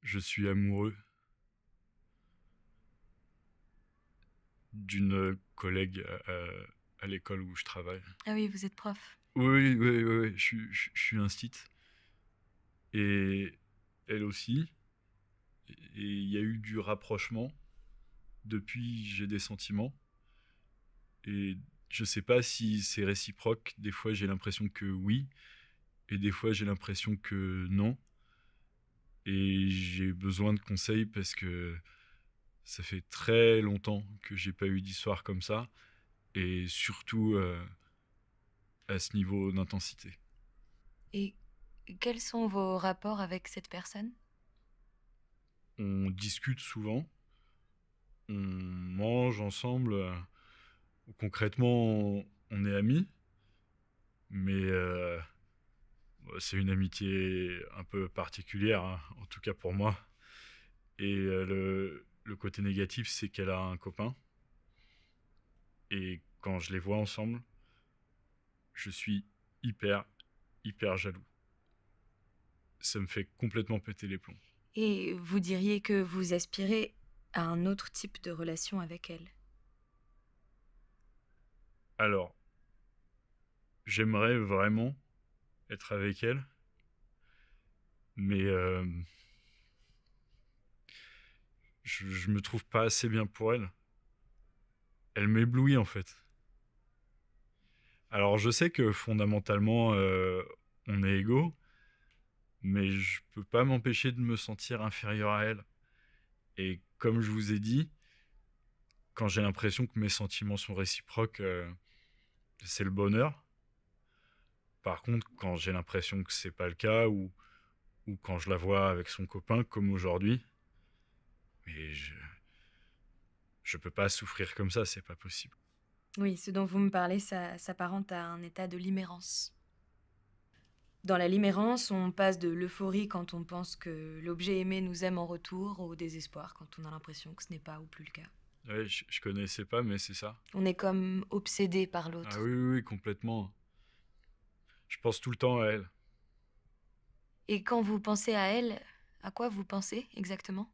Je suis amoureux d'une collègue à l'école où je travaille. Ah oui, vous êtes prof. Oui, oui, oui, oui, je suis instit. Et elle aussi. Et il y a eu du rapprochement. Depuis, j'ai des sentiments. Et je sais pas si c'est réciproque. Des fois, j'ai l'impression que oui. Et des fois, j'ai l'impression que non. Et j'ai besoin de conseils parce que ça fait très longtemps que j'ai pas eu d'histoire comme ça. Et surtout à ce niveau d'intensité. Et quels sont vos rapports avec cette personne? On discute souvent, on mange ensemble. Concrètement, on est amis, mais c'est une amitié un peu particulière, hein, en tout cas pour moi. Et le côté négatif, c'est qu'elle a un copain. Et quand je les vois ensemble, je suis hyper, hyper jaloux. Ça me fait complètement péter les plombs. Et vous diriez que vous aspirez à un autre type de relation avec elle? Alors, j'aimerais vraiment être avec elle, mais je me trouve pas assez bien pour elle. Elle m'éblouit en fait. Alors je sais que fondamentalement on est égaux, mais je peux pas m'empêcher de me sentir inférieur à elle. Et comme je vous ai dit, quand j'ai l'impression que mes sentiments sont réciproques, c'est le bonheur. Par contre, quand j'ai l'impression que c'est pas le cas, ou quand je la vois avec son copain, comme aujourd'hui, mais je peux pas souffrir comme ça, c'est pas possible. Oui, ce dont vous me parlez, ça s'apparente à un état de limérance. Dans la limérance, on passe de l'euphorie quand on pense que l'objet aimé nous aime en retour, au désespoir quand on a l'impression que ce n'est pas ou plus le cas. Ouais, je connaissais pas, mais c'est ça. On est comme obsédé par Ah l'autre. oui, oui, oui, complètement. Je pense tout le temps à elle. Et quand vous pensez à elle, à quoi vous pensez exactement?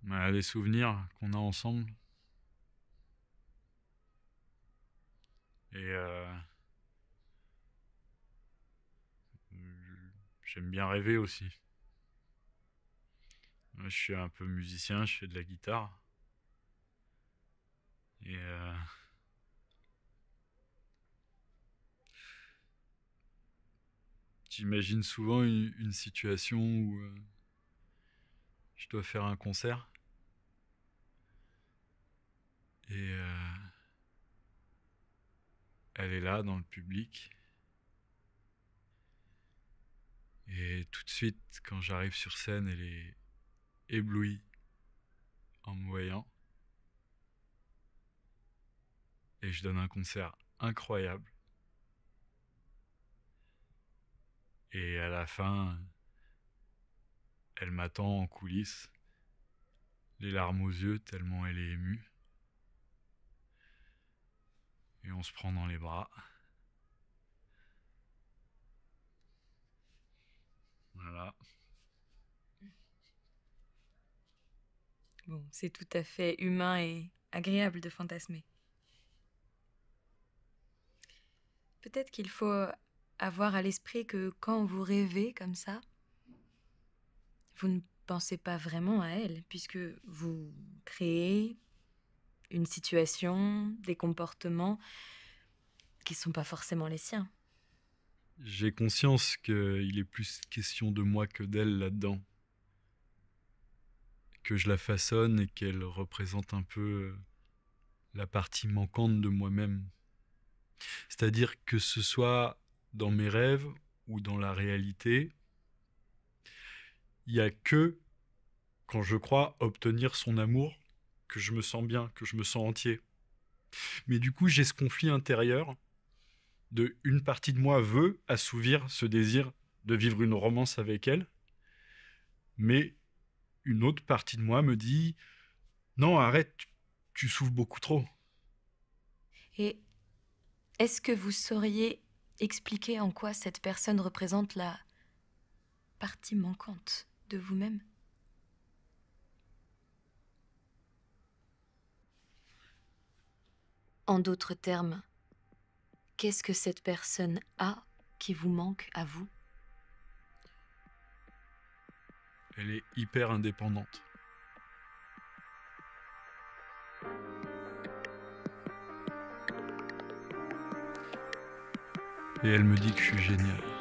À des souvenirs qu'on a ensemble. Et j'aime bien rêver aussi. Moi, je suis un peu musicien, je fais de la guitare. Et j'imagine souvent une situation où je dois faire un concert. Et elle est là dans le public. Et tout de suite, quand j'arrive sur scène, elle est éblouie en me voyant. Et je donne un concert incroyable. Et à la fin, elle m'attend en coulisses, les larmes aux yeux tellement elle est émue. Et on se prend dans les bras. Voilà. Bon, c'est tout à fait humain et agréable de fantasmer. Peut-être qu'il faut avoir à l'esprit que quand vous rêvez comme ça, vous ne pensez pas vraiment à elle, puisque vous créez une situation, des comportements qui ne sont pas forcément les siens. J'ai conscience qu'il est plus question de moi que d'elle là-dedans. Que je la façonne et qu'elle représente un peu la partie manquante de moi-même. C'est-à-dire que ce soit dans mes rêves ou dans la réalité, il n'y a que quand je crois obtenir son amour que je me sens bien, que je me sens entier. Mais du coup, j'ai ce conflit intérieur de une partie de moi veut assouvir ce désir de vivre une romance avec elle, mais une autre partie de moi me dit non, arrête, tu souffres beaucoup trop. Et est-ce que vous sauriez expliquer en quoi cette personne représente la partie manquante de vous-même. En d'autres termes, qu'est-ce que cette personne a qui vous manque à vous? Elle est hyper indépendante. Et elle me dit que je suis génial.